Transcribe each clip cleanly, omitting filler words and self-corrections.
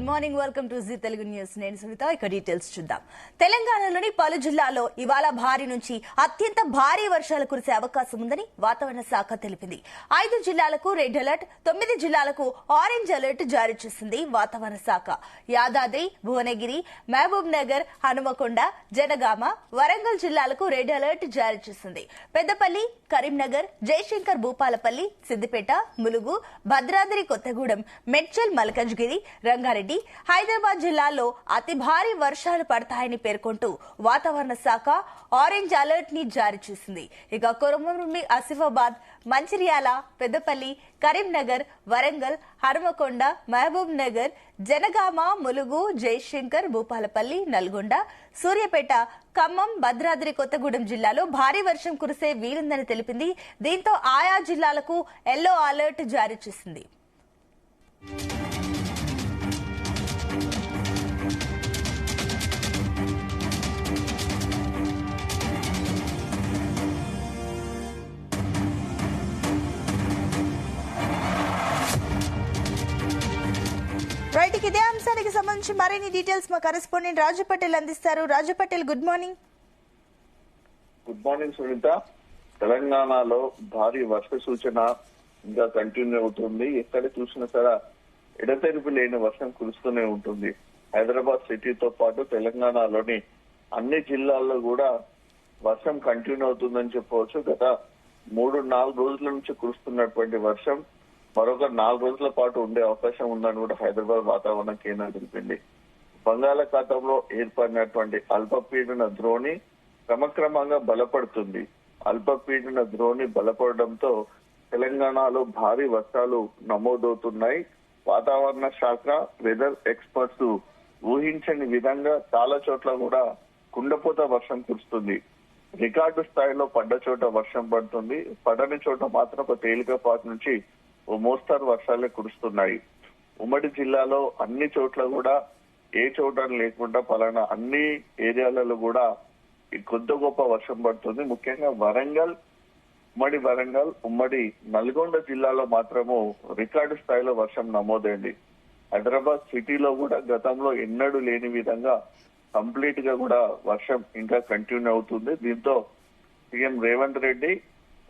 Good morning, welcome to Zee Telugu news. నేను సునీత. ఇక details చూద్దాం. తెలంగాణలోని పలు జిల్లాల్లో ఇవాళ భారీ నుంచి అత్యంత భారీ వర్షాలు కురిసే అవకాశం ఉందని వాతావరణ శాఖ తెలిపింది. 5 జిల్లాలకు రెడ్ అలర్ట్, 9 జిల్లాలకు ఆరెంజ్ అలర్ట్ జారీ చేసింది వాతావరణ శాఖ. యాదాద్రి, భువనగిరి, మహబూబ్ నగర్, హనుమకొండ, జనగామ, వరంగల్ జిల్లాలకు రెడ్ అలర్ట్ జారీ చేసింది. పెద్దపల్లి, కరీంనగర్, జయశంకర్ భూపాలపల్లి, సిద్దిపేట, ములుగు, భద్రాద్రి కొత్తగూడెం, మెడ్చల్, మల్కజ్గిరి, రంగారెడ్డి, హైదరాబాద్ జిల్లాల్లో అతి భారీ వర్షాలు పడతాయని పేర్కొంటూ వాతావరణ శాఖ ఆరెంజ్ అలర్ట్ ని జారీ చేసింది. ఇక కొమరంభీం, ఆసిఫాబాద్, మంచిర్యాల, పెద్దపల్లి, కరీంనగర్, వరంగల్, హనుమకొండ, మహబూబ్ నగర్, జనగామ, ములుగు, జయశంకర్ భూపాలపల్లి, నల్గొండ, సూర్యాపేట, ఖమ్మం, భద్రాద్రి కొత్తగూడెం జిల్లాలో భారీ వర్షం కురిసే వీలుందని తెలిపింది. దీంతో ఆయా జిల్లాలకు ఎల్లో అలర్ట్ జారీ చేసింది. రైట్, ఇదే అంశానికి సంబంధించి మరిన్ని డీటెయిల్స్ మా కరెస్పాండెంట్ రాజు పటేల్ అందిస్తారు. Raju Patel, good morning. Good morning Sunitha. తెలంగాణలో భారీ వర్ష సూచన ఇంకా కంటిన్యూ అవుతుంది. ఎక్కడ చూసినా సరే ఎడతెరిపి లేని వర్షం కురుస్తూనే ఉంటుంది. హైదరాబాద్ సిటీతో పాటు తెలంగాణలోని అన్ని జిల్లాల్లో కూడా వర్షం కంటిన్యూ అవుతుందని చెప్పవచ్చు. గత 3-4 రోజుల నుంచి కురుస్తున్నటువంటి వర్షం మరొక 4 రోజుల పాటు ఉండే అవకాశం ఉందని కూడా హైదరాబాద్ వాతావరణ కేంద్రం తెలిపింది. బంగాళాఖాతంలో ఏర్పడినటువంటి అల్పపీడన ద్రోణి క్రమక్రమంగా బలపడుతుంది. అల్పపీడన ద్రోణి బలపడడంతో తెలంగాణలో భారీ వర్షాలు నమోదవుతున్నాయి. వాతావరణ శాఖ, వెదర్ ఎక్స్పర్ట్స్ ఊహించని విధంగా చాలా చోట్ల కూడా కుండపోత వర్షం కురుస్తుంది. రికార్డు స్థాయిలో పడ్డ చోట వర్షం పడుతుంది, పడని చోట మాత్రం ఒక తేలికపాటి నుంచి ఓ మోస్తరు వర్షాలే కురుస్తున్నాయి. ఉమ్మడి జిల్లాలో అన్ని చోట్ల కూడా ఏ చోట లేకుండా పలానా అన్ని ఏరియాలలో కూడా కొద్ది గొప్ప వర్షం పడుతుంది. ముఖ్యంగా ఉమ్మడి నల్గొండ జిల్లాలో మాత్రము రికార్డు స్థాయిలో వర్షం నమోదైంది. హైదరాబాద్ సిటీలో కూడా గతంలో ఎన్నడూ లేని విధంగా కంప్లీట్ గా కూడా వర్షం ఇంకా కంటిన్యూ అవుతుంది. దీంతో సీఎం రేవంత్ రెడ్డి,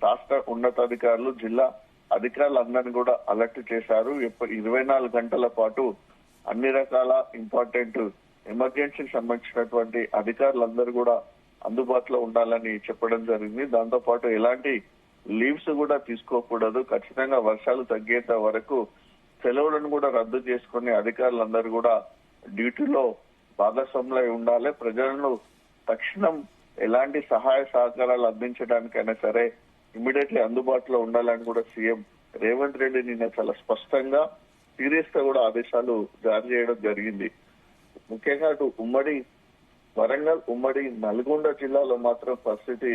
రాష్ట్ర ఉన్నతాధికారులు, జిల్లా అధికారులందరినీ కూడా అలర్ట్ చేశారు. 24 గంటల పాటు అన్ని రకాల ఇంపార్టెంట్ ఎమర్జెన్సీకి సంబంధించినటువంటి అధికారులందరూ కూడా అందుబాటులో ఉండాలని చెప్పడం జరిగింది. దాంతో పాటు ఎలాంటి లీవ్స్ కూడా తీసుకోకూడదు. ఖచ్చితంగా వర్షాలు తగ్గేంత వరకు సెలవులను కూడా రద్దు చేసుకుని అధికారులందరూ కూడా డ్యూటీలో భాగస్వాములై ఉండాలి. ప్రజలను తక్షణం ఎలాంటి సహాయ సహకారాలు అందించడానికైనా సరే ఇమ్మీడియట్లీ అందుబాటులో ఉండాలని కూడా సీఎం రేవంత్ రెడ్డి నిన్న చాలా స్పష్టంగా సీరియస్ గా కూడా ఆదేశాలు జారీ చేయడం జరిగింది. ముఖ్యంగా అటు ఉమ్మడి వరంగల్, ఉమ్మడి నల్గొండ జిల్లాలో మాత్రం పరిస్థితి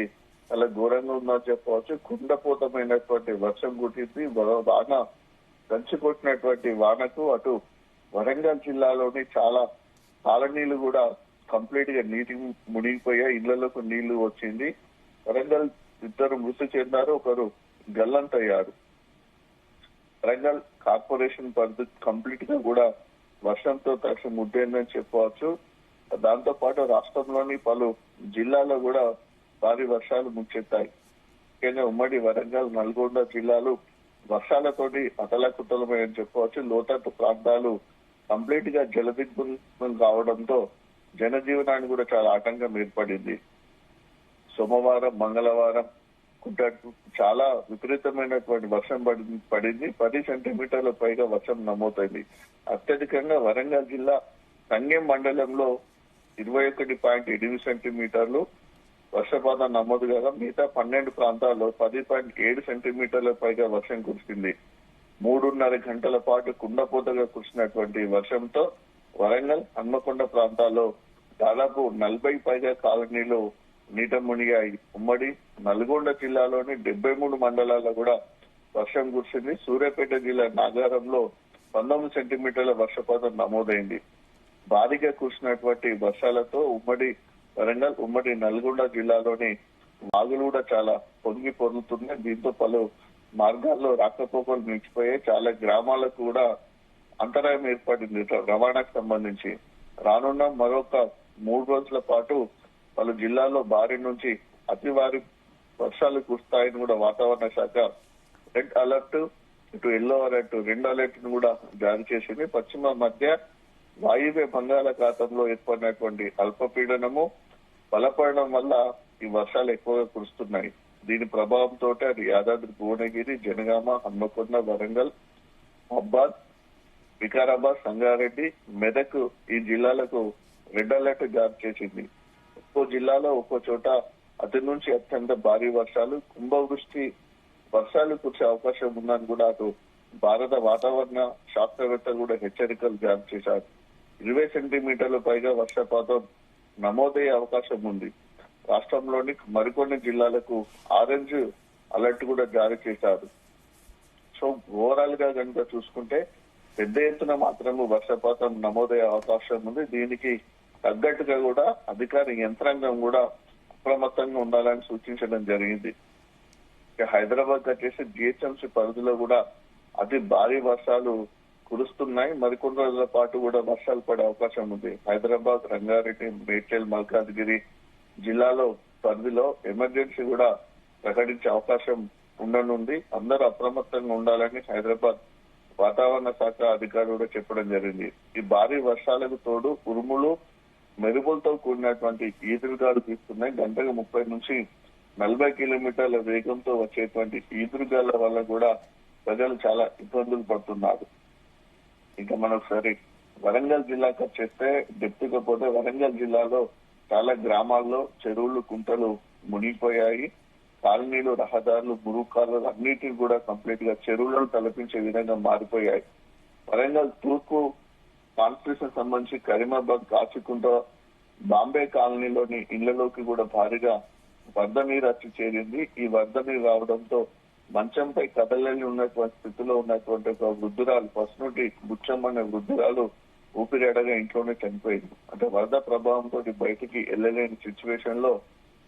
చాలా ఘోరంగా ఉందని చెప్పవచ్చు. కుండపోతమైనటువంటి వర్షం కుట్టింది. బాగా దంచి కొట్టినటువంటి వానకు అటు వరంగల్ జిల్లాలోని చాలా కాలనీలు కూడా కంప్లీట్ గా నీటి మునిగిపోయాయి. ఇళ్లలోకి నీళ్లు వచ్చింది. వరంగల్ 2 మృతి చెందారు, ఒకరు గల్లంతయ్యారు. వరంగల్ కార్పొరేషన్ పరిస్థితి కంప్లీట్ గా కూడా వర్షంతో తక్షణ ముద్దైందని చెప్పవచ్చు. దాంతో పాటు రాష్ట్రంలోని పలు జిల్లాల్లో కూడా భారీ వర్షాలు ముంచెత్తాయి. ముఖ్యంగా ఉమ్మడి వరంగల్, నల్గొండ జిల్లాలు వర్షాలతోటి అతలకుతలమని చెప్పవచ్చు. లోతట్టు ప్రాంతాలు కంప్లీట్ గా జలదిగ్బంధం కావడంతో జనజీవనానికి కూడా చాలా ఆటంకం ఏర్పడింది. సోమవారం, మంగళవారం చాలా విపరీతమైనటువంటి వర్షం పడింది. 10 సెంటీమీటర్ల పైగా వర్షం నమోదైంది. అత్యధికంగా వరంగల్ జిల్లా సంగెం మండలంలో 21.8 సెంటీమీటర్లు వర్షపాతం నమోదు కాగా మిగతా 12 ప్రాంతాల్లో 10.7 సెంటీమీటర్ల పైగా వర్షం కురిసింది. 3.5 గంటల పాటు కుండపోతగా కురిసినటువంటి వర్షంతో వరంగల్, హన్మకొండ ప్రాంతాల్లో దాదాపు 40 పైగా కాలనీలు నీట మునిగాయి. ఉమ్మడి నల్గొండ జిల్లాలోని 73 మండలాల్లో కూడా వర్షం కురిసింది. సూర్యాపేట జిల్లా నాగారంలో 19 సెంటీమీటర్ల వర్షపాతం నమోదైంది. భారీగా కురిసినటువంటి వర్షాలతో ఉమ్మడి వరంగల్, ఉమ్మడి నల్గొండ జిల్లాలోని వాగులు కూడా చాలా పొంగి పొరులుతున్నాయి. దీంతో పలు మార్గాల్లో రాకపోకలు నిలిచిపోయాయి. చాలా గ్రామాలకు కూడా అంతరాయం ఏర్పడింది రవాణాకు సంబంధించి. రానున్న మరొక 3 రోజుల పాటు పలు జిల్లాల్లో భారీ నుంచి అతి భారీ వర్షాలు కురుస్తాయని కూడా వాతావరణ శాఖ రెడ్ అలర్ట్, ఇటు ఎల్లో అలర్ట్, 2 అలర్ట్ ను కూడా జారీ చేసింది. పశ్చిమ మధ్య వాయువ్య బంగాళాఖాతంలో ఏర్పడినటువంటి అల్పపీడనము బలపడడం వల్ల ఈ వర్షాలు ఎక్కువగా కురుస్తున్నాయి. దీని ప్రభావంతో అది యాదాద్రి, భువనగిరి, జనగామ, హన్మకొండ, వరంగల్, మహబాద్, వికారాబాద్, సంగారెడ్డి, మెదక్ ఈ జిల్లాలకు రెడ్ అలర్ట్ జారీ చేసింది. ఒక్కో జిల్లాలో ఒక్కో చోట అతి నుంచి అత్యంత భారీ వర్షాలు, కుంభవృష్టి వర్షాలు కురిసే అవకాశం ఉందని కూడా అటు భారత వాతావరణ శాస్త్రవేత్తలు కూడా హెచ్చరికలు జారీ చేశారు. 20 సెంటీమీటర్ల పైగా వర్షపాతం నమోదయ్యే అవకాశం ఉంది. రాష్ట్రంలోని మరికొన్ని జిల్లాలకు ఆరెంజ్ అలర్ట్ కూడా జారీ చేశారు. సో ఓవరాల్ గా కనుక చూసుకుంటే పెద్ద ఎత్తున మాత్రము వర్షపాతం నమోదయ్యే అవకాశం ఉంది. దీనికి తగ్గట్టుగా కూడా అధికార యంత్రాంగం కూడా అప్రమత్తంగా ఉండాలని సూచించడం జరిగింది. హైదరాబాద్ వచ్చేసి జిహెచ్ఎంసీ పరిధిలో కూడా అతి భారీ వర్షాలు కురుస్తున్నాయి. మరికొన్ని రోజుల పాటు కూడా వర్షాలు పడే అవకాశం ఉంది. హైదరాబాద్, రంగారెడ్డి, మేడ్చల్, మల్కాజ్గిరి జిల్లాలో పరిధిలో ఎమర్జెన్సీ కూడా ప్రకటించే అవకాశం ఉండనుంది. అందరూ అప్రమత్తంగా ఉండాలని హైదరాబాద్ వాతావరణ శాఖ అధికారులు కూడా చెప్పడం జరిగింది. ఈ భారీ వర్షాలకు తోడు ఉరుములు, మెరుపులతో కూడినటువంటి ఈదురుగాలు తీస్తున్నాయి. గంటకు 30 నుంచి 40 కిలోమీటర్ల వేగంతో వచ్చేటువంటి ఈదురుగాల వల్ల కూడా ప్రజలు చాలా ఇబ్బందులు పడుతున్నారు. ఇంకా మనం సరే వరంగల్ జిల్లాకు వచ్చేస్తే డెప్త్గా పోతే వరంగల్ జిల్లాలో చాలా గ్రామాల్లో చెరువులు, కుంటలు మునిగిపోయాయి. కాలనీలు, రహదారులు, మురుగు కాలువలు అన్నిటిని కూడా కంప్లీట్ గా చెరువులను తలపించే విధంగా మారిపోయాయి. వరంగల్ తూర్పు కాన్స్టిట్యూషన్ సంబంధించి కరీమాబాద్, కాచికుంట, బాంబే కాలనీలోని ఇళ్లలోకి కూడా భారీగా వరద నీరు వచ్చి చేరింది. ఈ వరద నీరు రావడంతో మంచంపై కదలని ఉన్నటువంటి స్థితిలో ఉన్నటువంటి ఒక వృద్ధురాలు, పసునుటి బుచ్చమ్మ అనే వృద్ధురాలు ఊపిరాడగా ఇంట్లోనే చనిపోయింది. అంటే వరద ప్రభావంతో బయటికి వెళ్ళలేని సిచ్యువేషన్ లో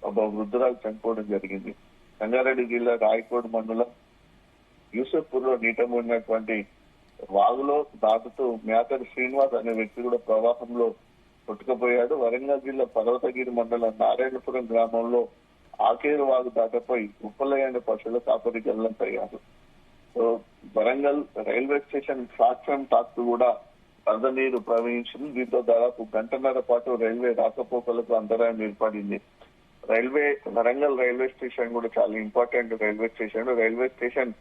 ఒక వృద్ధురాలు చనిపోవడం జరిగింది. సంగారెడ్డి జిల్లా రాయకోడ్ మండలం యూసఫ్పూర్ లో నీట మునిగినటువంటి వాగులో దాటుతూ మేకర్ శ్రీనివాస్ అనే వ్యక్తి కూడా ప్రవాహంలో కొట్టుకుపోయాడు. వరంగల్ జిల్లా పర్వతగిరి మండలం నారాయణపురం గ్రామంలో ఆకేరు వాగు దాటపోయి ఉప్పలయ్య పశువుల కాపరి గల్లంతయ్యారు. So Warangal railway station platform track కూడా వరద నీరు ప్రవహించింది. దీంతో దాదాపు గంటన్నర పాటు రైల్వే రాకపోకలకు అంతరాయం ఏర్పడింది. వరంగల్ రైల్వే స్టేషన్ కూడా చాలా important railway station. Railway station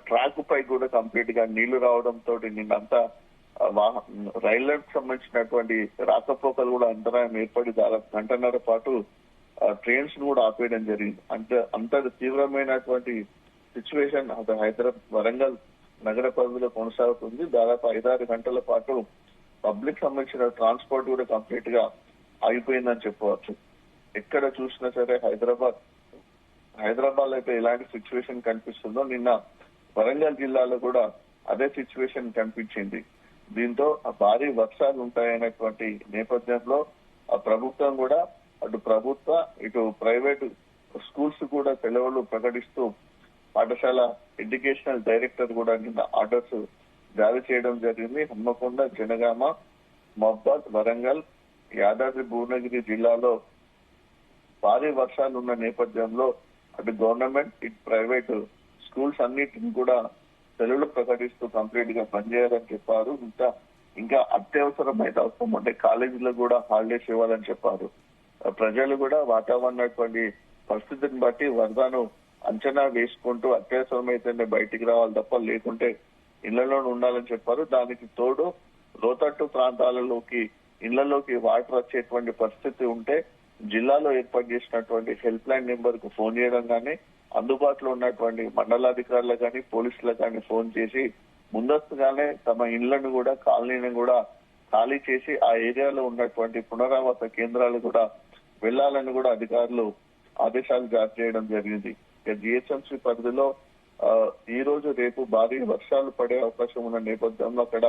track పై కూడా కంప్లీట్ గా నీళ్లు రావడంతో నిన్నంతా రైళ్లకు సంబంధించినటువంటి రాకపోకలు కూడా అంతరాయం ఏర్పడి దాదాపు గంటన్నర పాటు ట్రైన్స్ కూడా ఆపేయడం జరిగింది. అంత తీవ్రమైనటువంటి సిచ్యువేషన్ వరంగల్ నగర పరిధిలో కొనసాగుతుంది. దాదాపు 5-6 గంటల పాటు పబ్లిక్ సంబంధించిన ట్రాన్స్పోర్ట్ కూడా కంప్లీట్ గా ఆగిపోయిందని చెప్పవచ్చు. ఎక్కడ చూసినా సరే హైదరాబాద్ లో అయితే ఎలాంటి సిచ్యువేషన్ కనిపిస్తుందో నిన్న వరంగల్ జిల్లాలో కూడా అదే సిచ్యువేషన్ కనిపించింది. దీంతో భారీ వర్షాలు ఉంటాయనేటువంటి నేపథ్యంలో ఆ ప్రభుత్వం కూడా అటు ప్రభుత్వ ఇటు ప్రైవేట్ స్కూల్స్ కూడా సెలవులు ప్రకటిస్తూ పాఠశాల ఎడ్యుకేషనల్ డైరెక్టర్ కూడా నిన్న ఆర్డర్స్ జారీ చేయడం జరిగింది. హన్మకొండ, జనగామ, మహబాద్, వరంగల్, యాదాద్రి, భువనగిరి జిల్లాలో భారీ వర్షాలు ఉన్న నేపథ్యంలో అటు గవర్నమెంట్ ఇటు ప్రైవేట్ స్కూల్స్ అన్నిటిని కూడా సెలవులు ప్రకటిస్తూ కంప్లీట్ గా బంద్ చేయాలని చెప్పారు. ఇంకా అత్యవసరమైన అవసరం ఉంటే కాలేజీలో కూడా హాలిడేస్ ఇవ్వాలని చెప్పారు. ప్రజలు కూడా వాతావరణటువంటి పరిస్థితిని బట్టి వరదను అంచనా వేసుకుంటూ అత్యవసరమైతేనే బయటికి రావాలి తప్ప లేకుంటే ఇళ్లలోనే ఉండాలని చెప్పారు. దానికి తోడు లోతట్టు ప్రాంతాలలోకి ఇళ్లలోకి వాటర్ వచ్చేటువంటి పరిస్థితి ఉంటే జిల్లాలో ఏర్పాటు చేసినటువంటి హెల్ప్ లైన్ నెంబర్ కు ఫోన్ చేయడం కానీ, అందుబాటులో ఉన్నటువంటి మండలాధికారులకు కానీ పోలీసులకు కానీ ఫోన్ చేసి ముందస్తుగానే తమ ఇళ్లను కూడా కాలనీని కూడా ఖాళీ చేసి ఆ ఏరియాలో ఉన్నటువంటి పునరావాస కేంద్రాలు కూడా వెళ్లాలని కూడా అధికారులు ఆదేశాలు జారీ చేయడం జరిగింది. జిహెచ్ఎంసీ పరిధిలో ఈ రోజు రేపు భారీ వర్షాలు పడే అవకాశం ఉన్న నేపథ్యంలో అక్కడ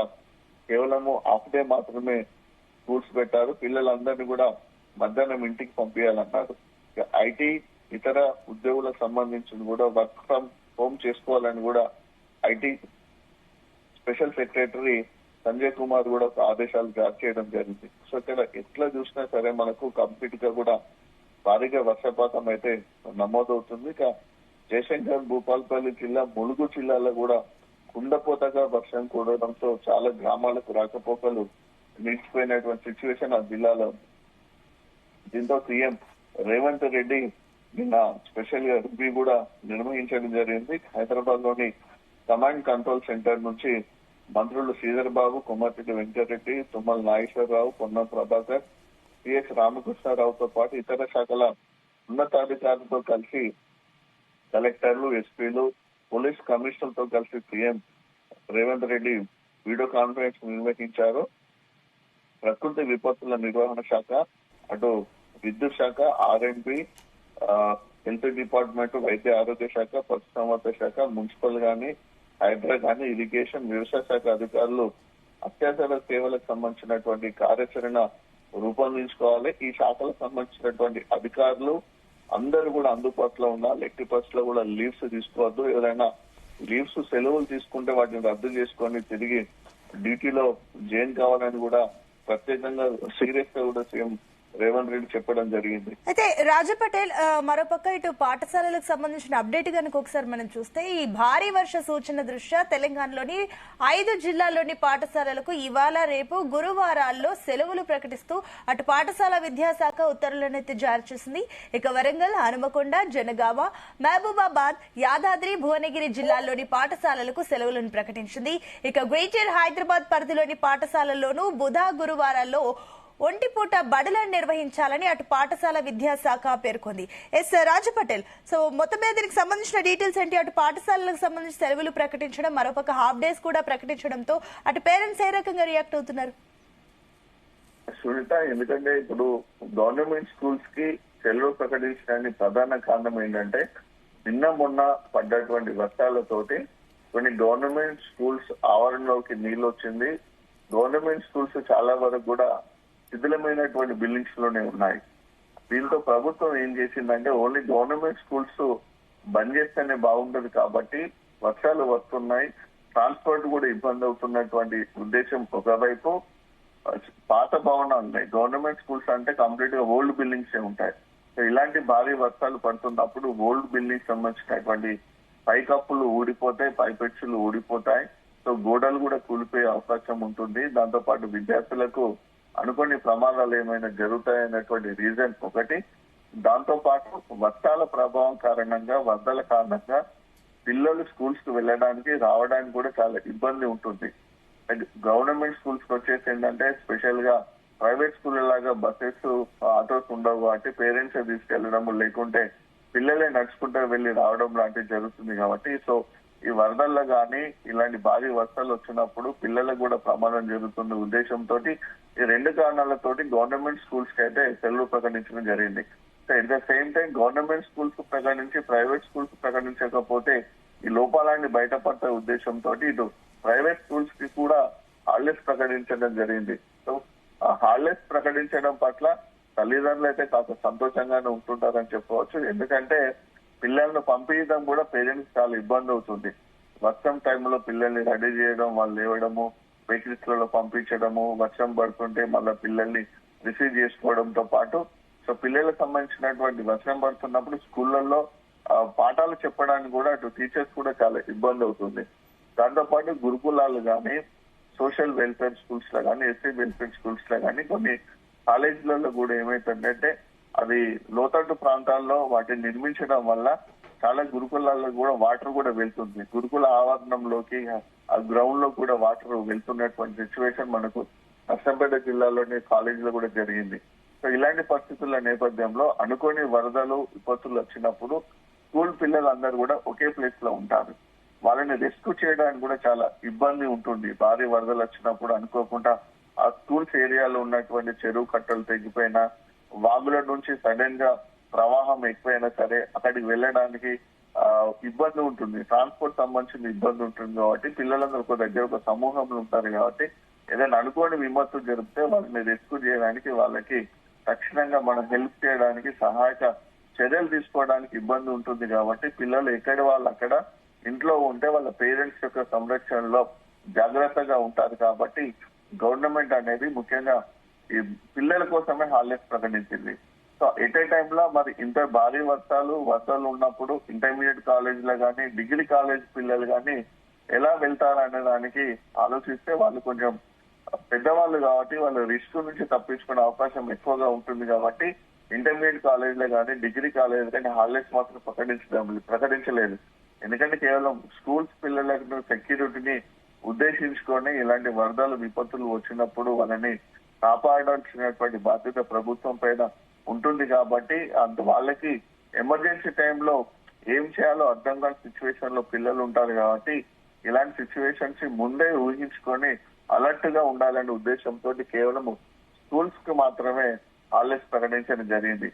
కేవలము హాఫ్ డే మాత్రమే స్కూల్స్ పెట్టారు. పిల్లలందరినీ కూడా మధ్యాహ్నం ఇంటికి పంపించాలన్నారు. ఐటీ ఇతర ఉద్యోగులకు సంబంధించి కూడా వర్క్ ఫ్రం హోమ్ చేసుకోవాలని కూడా IT special secretary Sanjay Kumar కూడా ఒక ఆదేశాలు జారీ చేయడం జరిగింది. సో ఇక్కడ ఎట్లా చూసినా సరే మనకు కంప్లీట్ గా కూడా భారీగా వర్షపాతం అయితే నమోదవుతుంది. ఇక జయశంకర్, భూపాలపల్లి జిల్లా, ములుగు జిల్లాలో కూడా కుండపోతగా వర్షం కూడడంతో చాలా గ్రామాలకు రాకపోకలు నిలిచిపోయినటువంటి సిచ్యువేషన్ ఆ జిల్లాలో. దీంతో సీఎం రేవంత్ రెడ్డి నిన్న స్పెషల్ గా రివ్యూ కూడా నిర్వహించడం జరిగింది. హైదరాబాద్ లోని కమాండ్ కంట్రోల్ సెంటర్ నుంచి మంత్రులు శ్రీధర్ బాబు, కొమర్రెడ్డి వెంకటరెడ్డి, తుమ్మల నాగేశ్వరరావు, పొన్నం ప్రభాకర్, సిఎస్ రామకృష్ణారావుతో పాటు ఇతర శాఖల ఉన్నతాధికారులతో కలిసి కలెక్టర్లు, ఎస్పీలు, పోలీస్ కమిషనర్తో కలిసి CM Revanth Reddy video conference నిర్వహించారు. ప్రకృతి విపత్తుల నిర్వహణ శాఖ, అటు విద్యుత్ శాఖ, ఆర్ఎండ్బి, హెల్త్ డిపార్ట్మెంట్, వైద్య ఆరోగ్య శాఖ, పశుసంవర్ధక శాఖ, మున్సిపల్ గాని, హైడ్రా గాని, ఇరిగేషన్, వ్యవసాయ శాఖ అధికారులు అత్యవసర సేవలకు సంబంధించినటువంటి కార్యాచరణ రూపొందించుకోవాలి. ఈ శాఖలకు సంబంధించినటువంటి అధికారులు అందరూ కూడా అందుబాటులో ఉండాలి. ఎట్టి పరిస్థితుల్లో కూడా లీవ్స్ తీసుకోవద్దు. ఏదైనా లీవ్స్ సెలవులు తీసుకుంటే వాటిని రద్దు చేసుకొని తిరిగి డ్యూటీలో జాయిన్ కావాలని కూడా ప్రత్యేకంగా సీరియస్ గా కూడా సీఎం రేవంత్ రెడ్డి చెప్పడం జరిగింది. అయితే రాజా పటేల్, మరోపక్క ఇటు పాఠశాలలకు సంబంధించిన అప్డేట్ కనుక ఒకసారి మనం చూస్తే, ఈ భారీ వర్ష సూచన దృష్ట్యా తెలంగాణలోని 5 జిల్లాల్లోని పాఠశాలలకు ఇవాళ, రేపు, గురువారాల్లో సెలవులు ప్రకటిస్తూ అటు పాఠశాల విద్యాశాఖ ఉత్తర్వులనైతే జారీ చేసింది. ఇక వరంగల్, హనుమకొండ, జనగామ, మహబూబాబాద్, యాదాద్రి, భువనగిరి జిల్లాల్లోని పాఠశాలలకు సెలవులను ప్రకటించింది. ఇక గ్రేటర్ హైదరాబాద్ పరిధిలోని పాఠశాలల్లోనూ బుధ, గురువారాల్లో ఒంటిపూట బడులను నిర్వహించాలని అటు పాఠశాల విద్యాశాఖ పేర్కొంది. ఎస్ రాజా పటేల్, సో మొత్తం మీద దీనికి సంబంధించిన డీటెయిల్స్ ఏంటి? అటు పాఠశాలలకు సంబంధించి సెలవులు ప్రకటించడం, మరోపక్క హాఫ్ డేస్ కూడా ప్రకటించడంతో అటు పేరెంట్స్ ఏ రకంగా రియాక్ట్ అవుతున్నారు? సునీత, ఎందుకంటే ఇప్పుడు గవర్నమెంట్ స్కూల్స్ కి సెలవు ప్రకటించడానికి ప్రధాన కారణం ఏంటంటే నిన్న మొన్న పడ్డటువంటి వర్షాలతోటి కొన్ని గవర్నమెంట్ స్కూల్స్ ఆవరణలోకి నీళ్ళు వచ్చింది. గవర్నమెంట్ స్కూల్స్ చాలా వరకు కూడా శిథిలమైనటువంటి బిల్డింగ్స్ లోనే ఉన్నాయి. దీంతో ప్రభుత్వం ఏం చేసిందంటే ఓన్లీ గవర్నమెంట్ స్కూల్స్ బంద్ చేస్తేనే బాగుంటది కాబట్టి వర్షాలు వస్తున్నాయి, ట్రాన్స్పోర్ట్ కూడా ఇబ్బంది అవుతున్నటువంటి ఉద్దేశం ఒకవైపు. పాత భవనాలు ఉన్నాయి, గవర్నమెంట్ స్కూల్స్ అంటే కంప్లీట్ గా ఓల్డ్ బిల్డింగ్స్ ఉంటాయి. సో ఇలాంటి భారీ వర్షాలు పడుతున్నప్పుడు ఓల్డ్ బిల్డింగ్స్ సంబంధించినటువంటి పైకప్పులు ఊడిపోతాయి, పైపెచ్చులు ఊడిపోతాయి. సో గోడలు కూడా కూలిపోయే అవకాశం ఉంటుంది. దాంతో పాటు విద్యార్థులకు అనుకోని ప్రమాదాలు ఏమైనా జరుగుతాయనేటువంటి రీజన్ ఒకటి. దాంతో పాటు వర్షాల ప్రభావం కారణంగా, వరదల కారణంగా పిల్లలు స్కూల్స్ కు వెళ్ళడానికి, రావడానికి కూడా చాలా ఇబ్బంది ఉంటుంది. గవర్నమెంట్ స్కూల్స్ కి వచ్చేసి ఏంటంటే స్పెషల్ గా ప్రైవేట్ స్కూల్ లాగా బస్సెస్, ఆటోస్ ఉండవు కాబట్టి పేరెంట్స్ తీసుకెళ్లడం, లేకుంటే పిల్లలే నడుచుకుంటూ వెళ్లి రావడం లాంటివి జరుగుతుంది కాబట్టి సో ఈ వరదల్లో గానీ ఇలాంటి భారీ వర్షాలు వచ్చినప్పుడు పిల్లలకు కూడా ప్రమాదం జరుగుతున్న ఉద్దేశంతో ఈ 2 కారణాలతోటి గవర్నమెంట్ స్కూల్స్ కి అయితే సెలవు ప్రకటించడం జరిగింది. So at the same time government schools ప్రకటించి ప్రైవేట్ స్కూల్స్ ప్రకటించకపోతే ఈ లోపాలన్నీ బయటపడే ఉద్దేశంతో ఇటు ప్రైవేట్ స్కూల్స్ కి కూడా హాలిడేస్ ప్రకటించడం జరిగింది. సో ఆ హాలిడేస్ ప్రకటించడం పట్ల తల్లిదండ్రులు అయితే కాస్త సంతోషంగానే ఉంటుంటారని చెప్పవచ్చు. ఎందుకంటే పిల్లలను పంపించడం కూడా పేరెంట్స్ చాలా ఇబ్బంది అవుతుంది. వర్షం టైంలో పిల్లల్ని రెడీ చేయడం, వాళ్ళు లేవడము, వెహికల్స్ లలో పంపించడము, వర్షం పడుతుంటే మళ్ళీ పిల్లల్ని రిసీవ్ చేసుకోవడంతో పాటు సో పిల్లలకు సంబంధించినటువంటి వర్షం పడుతున్నప్పుడు స్కూళ్లలో పాఠాలు చెప్పడానికి కూడా అటు టీచర్స్ కూడా చాలా ఇబ్బంది అవుతుంది. దాంతో పాటు గురుకులాలు కానీ, సోషల్ వెల్ఫేర్ స్కూల్స్ లో కానీ, ఎస్సీ వెల్ఫేర్ స్కూల్స్ లో కానీ కొన్ని కాలేజీలలో కూడా ఏమైతుందంటే అది లోతట్టు ప్రాంతాల్లో వాటిని నిర్మించడం వల్ల చాలా గురుకులాల్లో కూడా వాటర్ కూడా వెళ్తుంది. గురుకుల ఆవరణంలోకి, ఆ గ్రౌండ్ లో కూడా వాటర్ వెళ్తున్నటువంటి సిచ్యువేషన్ మనకు నర్సంపేట జిల్లాలోని కాలేజీలో కూడా జరిగింది. సో ఇలాంటి పరిస్థితుల నేపథ్యంలో అనుకోని వరదలు, విపత్తులు వచ్చినప్పుడు స్కూల్ పిల్లలందరూ కూడా ఒకే ప్లేస్ లో ఉంటారు. వాళ్ళని రెస్క్యూ చేయడానికి కూడా చాలా ఇబ్బంది ఉంటుంది. భారీ వరదలు వచ్చినప్పుడు అనుకోకుండా ఆ స్కూల్స్ ఏరియాలో ఉన్నటువంటి చెరువు కట్టలు తెగిపోయినా, వాగుల నుంచి సడన్ గా ప్రవాహం ఎక్కువైనా సరే అక్కడికి వెళ్ళడానికి ఇబ్బంది ఉంటుంది. ట్రాన్స్పోర్ట్ సంబంధించిన ఇబ్బంది ఉంటుంది కాబట్టి పిల్లలందరూ ఒక దగ్గర ఒక సమూహంలో ఉంటారు కాబట్టి ఏదైనా అనుకోని విపత్తు జరిగితే వాళ్ళని రెస్క్యూ చేయడానికి, వాళ్ళకి తక్షణంగా మనం హెల్ప్ చేయడానికి, సహాయక చర్యలు తీసుకోవడానికి ఇబ్బంది ఉంటుంది కాబట్టి పిల్లలు ఎక్కడి వాళ్ళు అక్కడ ఇంట్లో ఉంటే వాళ్ళ పేరెంట్స్ యొక్క సంరక్షణలో జాగ్రత్తగా ఉంటారు కాబట్టి గవర్నమెంట్ అనేది ముఖ్యంగా ఈ పిల్లల కోసమే హాలిడేస్ ప్రకటించింది. సో ఎట్ ఏ టైంలో మరి ఇంత భారీ వరదలు ఉన్నప్పుడు ఇంటర్మీడియట్ కాలేజీలో కానీ డిగ్రీ కాలేజ్ పిల్లలు కానీ ఎలా వెళ్తారనే దానికి ఆలోచిస్తే వాళ్ళు కొంచెం పెద్దవాళ్ళు కాబట్టి వాళ్ళు రిస్క్ నుంచి తప్పించుకునే అవకాశం ఎక్కువగా ఉంటుంది కాబట్టి ఇంటర్మీడియట్ కాలేజీలో కానీ డిగ్రీ కాలేజ్ కానీ హాలిడేస్ మాత్రం ప్రకటించలేదు. ఎందుకంటే కేవలం స్కూల్స్ పిల్లలకు సెక్యూరిటీని ఉద్దేశించుకొని ఇలాంటి వరదలు విపత్తులు వచ్చినప్పుడు వాళ్ళని కాపాడాల్సినటువంటి బాధ్యత ప్రభుత్వం పైన ఉంటుంది కాబట్టి అంత వాళ్ళకి ఎమర్జెన్సీ టైంలో ఏం చేయాలో అర్థం కాని సిచ్యువేషన్ లో పిల్లలు ఉంటారు కాబట్టి ఇలాంటి సిచ్యువేషన్స్ ముందే ఊహించుకొని అలర్ట్ గా ఉండాలనే ఉద్దేశంతో కేవలం స్కూల్స్ కి మాత్రమే హాలిడేస్ ప్రకటించడం జరిగింది.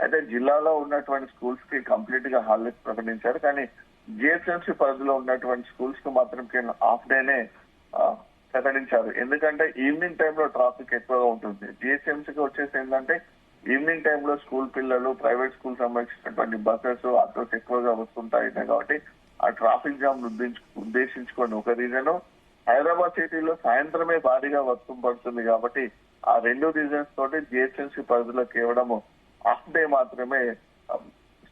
అయితే జిల్లాలో ఉన్నటువంటి స్కూల్స్ కి కంప్లీట్ గా హాలిడేస్ ప్రకటించారు. కానీ జిహెచ్ఎంసీ పరిధిలో ఉన్నటువంటి స్కూల్స్ కి మాత్రం హాఫ్ డేనే ప్రకటించారు. ఎందుకంటే ఈవినింగ్ టైంలో ట్రాఫిక్ ఎక్కువగా ఉంటుంది. జిహెచ్ఎంసీకి వచ్చేసి ఏంటంటే ఈవినింగ్ టైంలో స్కూల్ పిల్లలు ప్రైవేట్ స్కూల్ సంబంధించినటువంటి బస్సెస్ ఆటోస్ ఎక్కువగా వస్తుంటాయి కాబట్టి ఆ ట్రాఫిక్ జామ్ ఉద్దేశించుకొని ఒక రీజన్, హైదరాబాద్ సిటీలో సాయంత్రమే భారీగా వర్షం పడుతుంది కాబట్టి ఆ రెండు రీజన్స్ తోటి జిహెచ్ఎంసీ పరిధిలో కేవలం హాఫ్ డే మాత్రమే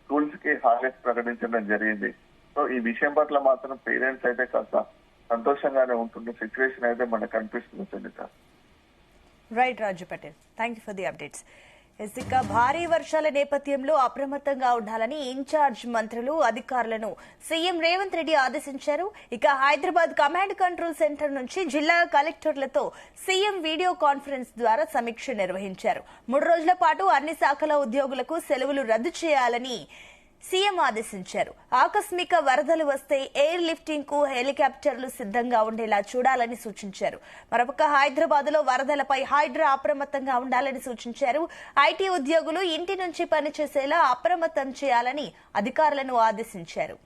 స్కూల్స్ కి హాలిడేస్ ప్రకటించడం జరిగింది. సో ఈ విషయం పట్ల మాత్రం పేరెంట్స్ అయితే కాస్త సంతోషంగానే ఉంటున్న సిచ్యువేషన్ అయితే మనకు కనిపిస్తుంది Sunitha. Right Raju Patel, thank you for the updates. ఇక భారీ వర్షాల నేపథ్యంలో అప్రమత్తంగా ఉండాలని ఇన్ఛార్జ్ మంత్రులు అధికారులను సీఎం రేవంత్ రెడ్డి ఆదేశించారు. ఇక హైదరాబాద్ కమాండ్ కంట్రోల్ సెంటర్ నుంచి జిల్లా కలెక్టర్లతో సీఎం వీడియో కాన్ఫరెన్స్ ద్వారా సమీక్ష నిర్వహించారు. 3 రోజుల పాటు అన్ని శాఖల ఉద్యోగులకు సెలవులు రద్దు చేయాలని సీఎం ఆదేశించారు. ఆకస్మిక వరదలు వస్తే ఎయిర్ లిఫ్టింగ్ కు హెలికాప్టర్లు సిద్ధంగా ఉండేలా చూడాలని సూచించారు. మరొక హైదరాబాద్ లో వరదలపై హైడ్రా అప్రమత్తంగా ఉండాలని సూచించారు. ఐటీ ఉద్యోగులు ఇంటి నుంచి పనిచేసేలా అప్రమత్తం చేయాలని అధికారులను ఆదేశించారు.